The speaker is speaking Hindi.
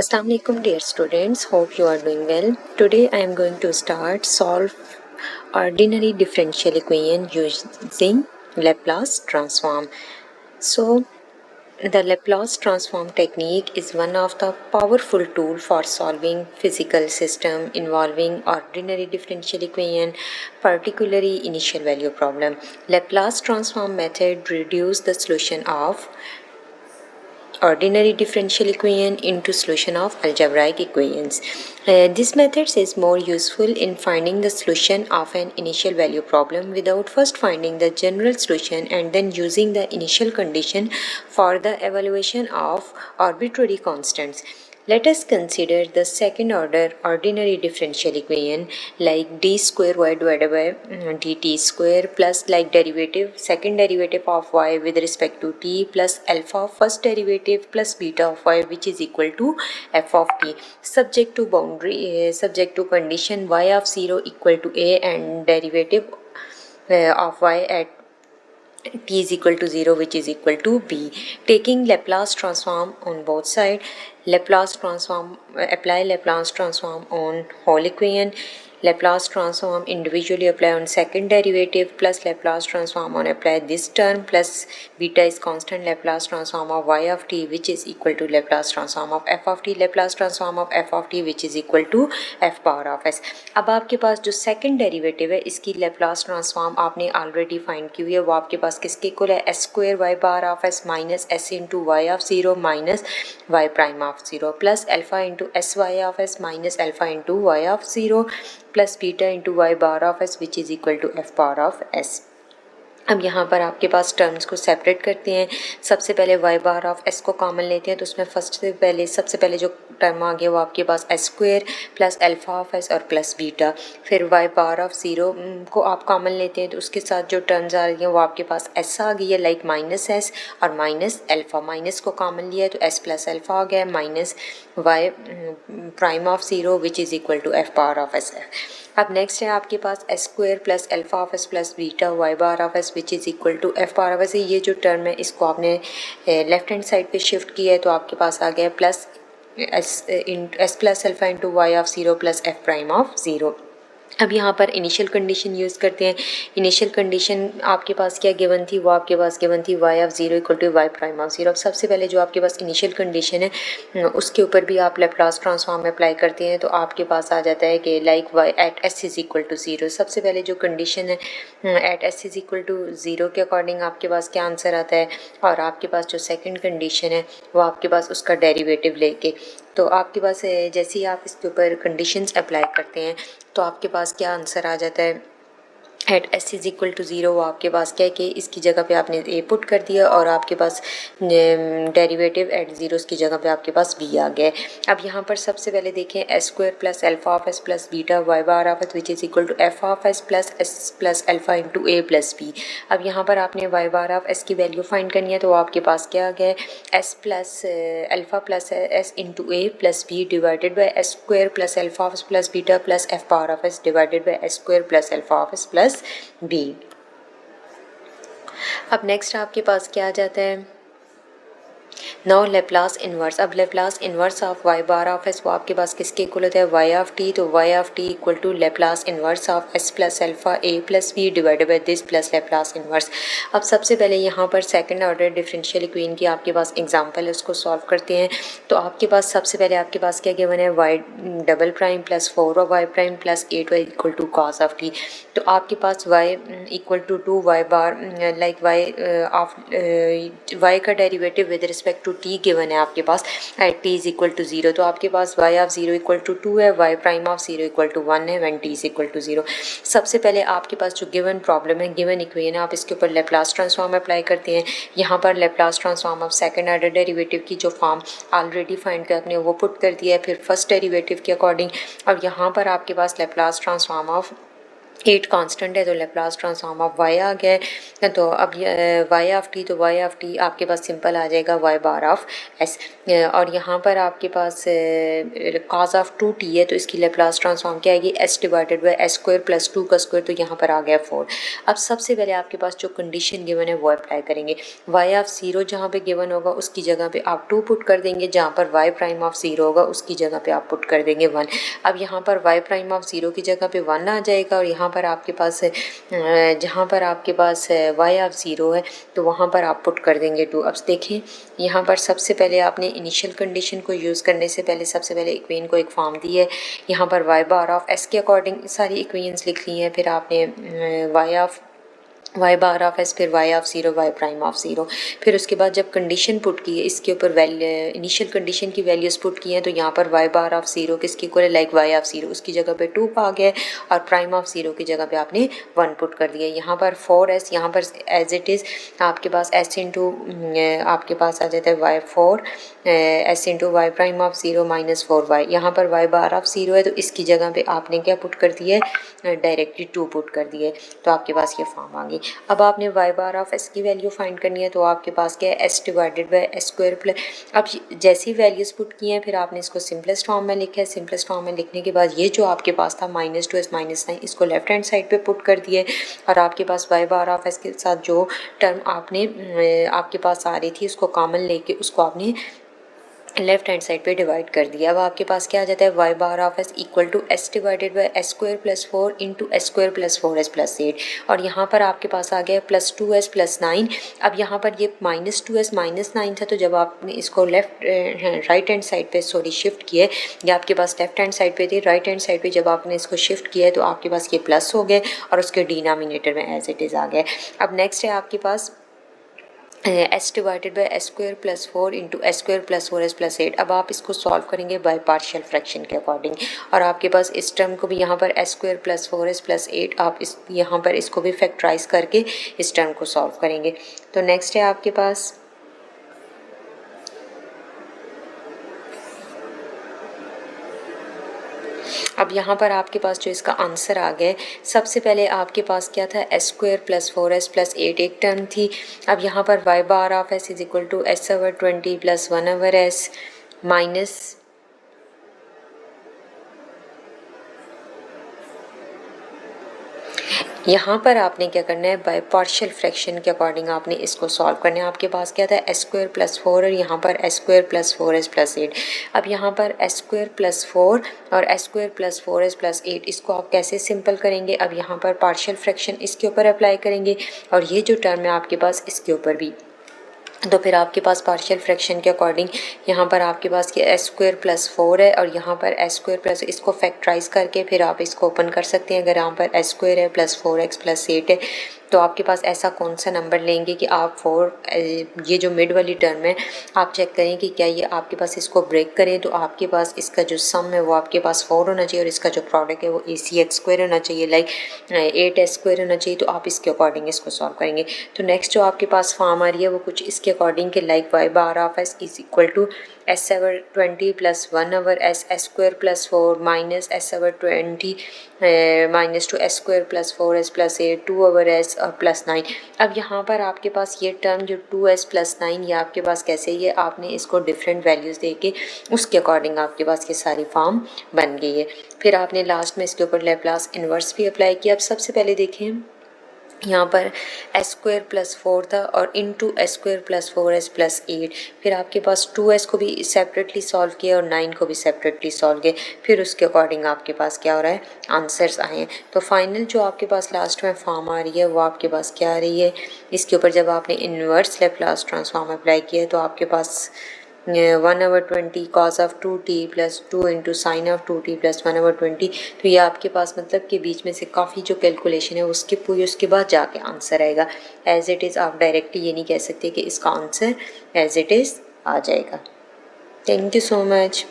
Assalamu alaikum dear students, hope you are doing well. Today I am going to solve ordinary differential equation using Laplace transform. So the Laplace transform technique is one of the powerful tool for solving physical system involving ordinary differential equation, particularly initial value problem. Laplace transform method reduce the solution of ordinary differential equation into solution of algebraic equations. This method is more useful in finding the solution of an initial value problem without first finding the general solution and then using the initial condition for the evaluation of arbitrary constants. Let us consider the second order ordinary differential equation like d square y divided by dt square plus like derivative second derivative of y with respect to t plus alpha first derivative plus beta of y which is equal to f of t subject to subject to condition y of 0 equal to a and derivative of y at t is equal to 0 which is equal to b. Taking Laplace transform on both sides, apply Laplace transform on whole equation, Laplace transform individually apply on second derivative plus Laplace transform on apply this term plus beta is constant Laplace transform of y of t which is equal to Laplace transform of f of t, Laplace transform of f of t which is equal to f power of s. अब आपके पास जो सेकंड डेरिवेटिव है इसकी Laplace transform आपने ऑलरेडी फाइंड की हुई है, वो आपके पास किसके इक्वल है S square Y bar of S minus S into Y of zero minus Y prime of zero plus alpha into S Y of S minus alpha into Y of zero plus beta into Y bar of S which is equal to F power of S. अब यहाँ पर आपके पास टर्म्स को सेपरेट करते हैं. सबसे पहले वाई बार ऑफ एस को कॉमन लेते हैं तो उसमें सबसे पहले जो टर्म आ गया वो आपके पास S square plus alpha of S और प्लस बीटा. फिर वाई बार ऑफ ज़ीरो को आप कॉमन लेते हैं तो उसके साथ जो टर्म्स आ रही हैं वो आपके पास एस आ गई है लाइक माइनस एस और माइनस अल्फा. माइनस को कॉमन लिया है तो एस प्लस अल्फा आ गया minus Y prime of zero which is equal to F power of S. अब नेक्स्ट है आपके पास S square plus alpha of S plus beta Y bar of S which is equal to F power of S. ये जो टर्म है इसको आपने लेफ्ट हैंड साइड पे शिफ्ट किया है तो आपके पास आ गया plus S plus alpha into Y of zero plus F prime of zero. अब यहाँ पर इनिशियल कंडीशन यूज़ करते हैं. इनिशियल कंडीशन आपके पास क्या गिवन थी, वो आपके पास गिवन थी Y of zero equal to Y prime of zero. अब सबसे पहले जो आपके पास इनिशियल कंडीशन है उसके ऊपर भी आप लैप्लास ट्रांसफॉर्म अप्लाई करते हैं तो आपके पास आ जाता है कि like y at s is equal to zero. सबसे पहले जो कंडीशन है at s is equal to zero के अकॉर्डिंग आपके पास क्या आंसर आता है और आपके पास जो सेकेंड कंडीशन है वो आपके पास उसका डेरिवेटिव लेके तो आपके पास जैसे ही आप इसके ऊपर कंडीशंस अप्लाई करते हैं तो आपके पास क्या आंसर आ जाता है at s is equal to zero. वो आपके पास क्या है कि इसकी जगह पे आपने ए पुट कर दिया और आपके पास डेरिवेटिव एट ज़ीरोस की जगह पे आपके पास बी आ गया. अब यहाँ पर सबसे पहले देखें s square plus alpha of S plus beta Y bar of S which is equal to f of S plus alpha into a plus b. अब यहाँ पर आपने वाई बार ऑफ एस की वैल्यू फाइंड करनी है तो आपके पास क्या आ गया s plus alpha plus s into a plus b divided by s square plus alpha of S plus beta plus f power of s divided by s square plus alpha of S plus b. अब नेक्स्ट आपके पास क्या आ जाता है नाउ लेप्लास इन्वर्स. अब Laplace inverse of y bar of s वो आपके पास किसके इक्वल होता है वाई ऑफ टी. तो y of t equal to Laplace inverse of S plus alpha a plus b divided by this plus Laplace inverse. अब सबसे पहले यहाँ पर सेकंड ऑर्डर डिफरेंशियल इक्वेशन की आपके पास एग्जांपल है उसको सॉल्व करते हैं. तो आपके पास सबसे पहले आपके पास क्या गिवन है Y double prime plus four Y prime plus eight Y equal to cos of T. तो आपके पास Y equal to two Y bar like Y of Y का derivative with respect to T given है आपके पास at T is equal to zero. तो आपके पास Y of zero equal to two है, Y prime of zero equal to one है when T is equal to zero. सबसे पहले आपके पास जो गिवन प्रॉब्लम है गिवन इक्वेशन है आप इसके ऊपर लेप्लास ट्रांसफॉर्म अप्लाई करते हैं. यहाँ पर Laplace transform of second order derivative की जो फॉर्म ऑलरेडी फाइंड कर आपने वो पुट कर दिया है फिर फर्स्ट डेरिवेटिव के अकॉर्डिंग. अब यहाँ पर आपके पास लेप्लास ट्रांसफॉर्म ऑफ 8 कांस्टेंट है तो लेप्लास ट्रांसफॉर्म ऑफ y आ गया है। तो अब y ऑफ t, तो y ऑफ t आपके पास सिंपल आ जाएगा y बार ऑफ s। और यहाँ पर आपके पास cos ऑफ 2t है तो इसकी लेप्लास ट्रांसफॉर्म क्या आएगी, s divided by s square plus 2 का स्क्वायर, तो यहाँ पर आ गया 4। अब सबसे पहले आपके पास जो कंडीशन गिवन है वो अप्लाई करेंगे। y ऑफ 0 जहाँ पे गिवन होगा उसकी जगह पे आप 2 पुट कर देंगे, जहाँ पर y प्राइम ऑफ 0 होगा उसकी जगह पे आप पुट कर देंगे 1। अब यहाँ पर y प्राइम ऑफ 0 की जगह पे 1 आ जाएगा, और यहाँ पर आपके पास जहाँ पर आपके पास y ऑफ 0 है तो वहाँ पर आप पुट कर देंगे 2। अब देखें यहाँ पर सबसे पहले आपने इनिशियल कंडीशन को यूज़ करने से पहले सबसे पहले इक्वेशन को एक फॉर्म दी है, यहाँ पर y बार ऑफ s के अकॉर्डिंग सारी इक्वेशंस लिख ली हैं। फिर आपने y बार ऑफ s, फिर y of 0, y prime of 0, फिर उसके बाद जब कंडीशन पुट की है इसके ऊपर इनिशियल कंडीशन की वैल्यूज़ पुट की हैं, तो यहाँ पर y बार ऑफ 0 किसकी इक्वल है, लाइक y ऑफ 0 उसकी जगह पे 2 आ गया है, और प्राइम ऑफ 0 की जगह पे आपने 1 पुट कर दिया। यहाँ पर 4s, यहाँ पर एज इट इज़ आपके पास s इंटू आपके पास आ जाता है y4 s into y prime of 0 minus 4y। यहाँ पर y बार ऑफ 0 है तो इसकी जगह पे आपने क्या पुट कर दिया है, डायरेक्टली 2 पुट कर दिए, तो आपके पास ये फॉर्म आ गई। अब आपने y बार ऑफ s की वैल्यू फाइंड करनी है, तो आपके पास क्या है, s divided by s square plus. अब जैसी वैल्यूज़ पुट की हैं फिर आपने इसको सिंपलेस्ट फॉर्म में लिखा है। सिंपलेस्ट फॉर्म में लिखने के बाद ये जो आपके पास था -2s -9 इसको लेफ्ट हैंड साइड पे पुट कर दिए, और आपके पास y बार ऑफ s के साथ जो टर्म आपने आपके पास आ रही थी उसको कॉमन लेके उसको आपने लेफ्ट हैंड साइड पे डिवाइड कर दिया। अब आपके पास क्या आ जाता है, y bar of s equal to s divided by s square plus 4 into s square plus 4s plus 8, और यहाँ पर आपके पास आ गया प्लस 2s प्लस 9। अब यहाँ पर ये -2s -9 था, तो जब आपने इसको राइट हैंड साइड पे शिफ्ट किए, या आपके पास लेफ्ट हैंड साइड पे थी, राइट हैंड साइड पे जब आपने इसको शिफ्ट किया है तो आपके पास ये प्लस हो गए और उसके डिनोमिनेटर में एज इट इज़ आ गया। अब नेक्स्ट है आपके पास s divided by s square plus 4 into s square plus 4s plus 8। अब आप इसको सॉल्व करेंगे बाय पार्शियल फ्रैक्शन के अकॉर्डिंग, और आपके पास इस टर्म को भी यहाँ पर s square plus 4s plus 8 आप इस यहाँ पर इसको भी फैक्टराइज करके इस टर्म को सॉल्व करेंगे। तो नेक्स्ट है आपके पास अब यहाँ पर आपके पास जो इसका आंसर आ गया, सबसे पहले आपके पास क्या था, s square plus 4s plus 8 एक टर्म थी। अब यहाँ पर y bar of s is equal to s over 20 plus 1 over s minus यहाँ पर आपने क्या करना है, बाय पार्शियल फ्रैक्शन के अकॉर्डिंग आपने इसको सॉल्व करना है। आपके पास क्या था, s स्क्वायर प्लस 4 और यहाँ पर s square plus 4s plus 8। अब यहाँ पर s स्क्वायर प्लस 4 और s square plus 4s plus 8 इसको आप कैसे सिंपल करेंगे, अब यहाँ पर पार्शियल फ्रैक्शन इसके ऊपर अप्लाई करेंगे, और ये जो टर्म है आपके पास इसके ऊपर भी, तो फिर आपके पास पार्शियल फ्रैक्शन के अकॉर्डिंग यहाँ पर आपके पास ये s स्क्वायर प्लस 4 है, और यहाँ पर s स्क्वायर प्लस, इसको फैक्टराइज करके फिर आप इसको ओपन कर सकते हैं। अगर यहाँ पर s स्क्वायर है प्लस 4x प्लस 8 है, तो आपके पास ऐसा कौन सा नंबर लेंगे कि आप 4 ये जो मिड वाली टर्म है आप चेक करें कि क्या ये आपके पास इसको ब्रेक करें, तो आपके पास इसका जो सम है वो आपके पास 4 होना चाहिए, और इसका जो प्रोडक्ट है वो ac(x स्क्वायर होना चाहिए, लाइक 8s स्क्वायर होना चाहिए। तो आप इसके अकॉर्डिंग इसको सॉल्व करेंगे। तो नेक्स्ट जो आपके पास फॉर्म आ रही है वो कुछ इसके अकॉर्डिंग के, like y bar of s is equal to s over 20 plus 1 over s square plus 4 minus s over 20 minus two s square plus 4s plus 8 2 over s और प्लस 9। अब यहाँ पर आपके पास ये टर्म जो 2s प्लस 9 ये आपके पास कैसे, ये आपने इसको डिफरेंट वैल्यूज़ दे के उसके अकॉर्डिंग आपके पास ये सारी फॉर्म बन गई है। फिर आपने लास्ट में इसके ऊपर लैप्लास इन्वर्स भी अप्लाई किया। अब सबसे पहले देखें यहाँ पर s स्क्वायर प्लस 4 था और into s square plus 4s plus 8, फिर आपके पास 2s को भी सेपरेटली सॉल्व किया और 9 को भी सेपरेटली सॉल्व किया, फिर उसके अकॉर्डिंग आपके पास क्या हो रहा है, आंसर्स आए हैं। तो फाइनल जो आपके पास लास्ट में फॉर्म आ रही है वो आपके पास क्या आ रही है, इसके ऊपर जब आपने इन्वर्स लैप्लास ट्रांसफॉर्म अप्लाई किया है तो आपके पास 1 over 20 cos of 2t plus 2 into sine of 2t plus 1 over 20। तो ये आपके पास मतलब कि बीच में से काफ़ी जो कैलकुलेशन है उसके पूरी उसके बाद जाके आंसर आएगा। एज इट इज़ आप डायरेक्टली ये नहीं कह सकते कि इसका आंसर एज इट इज़ आ जाएगा। Thank you so much.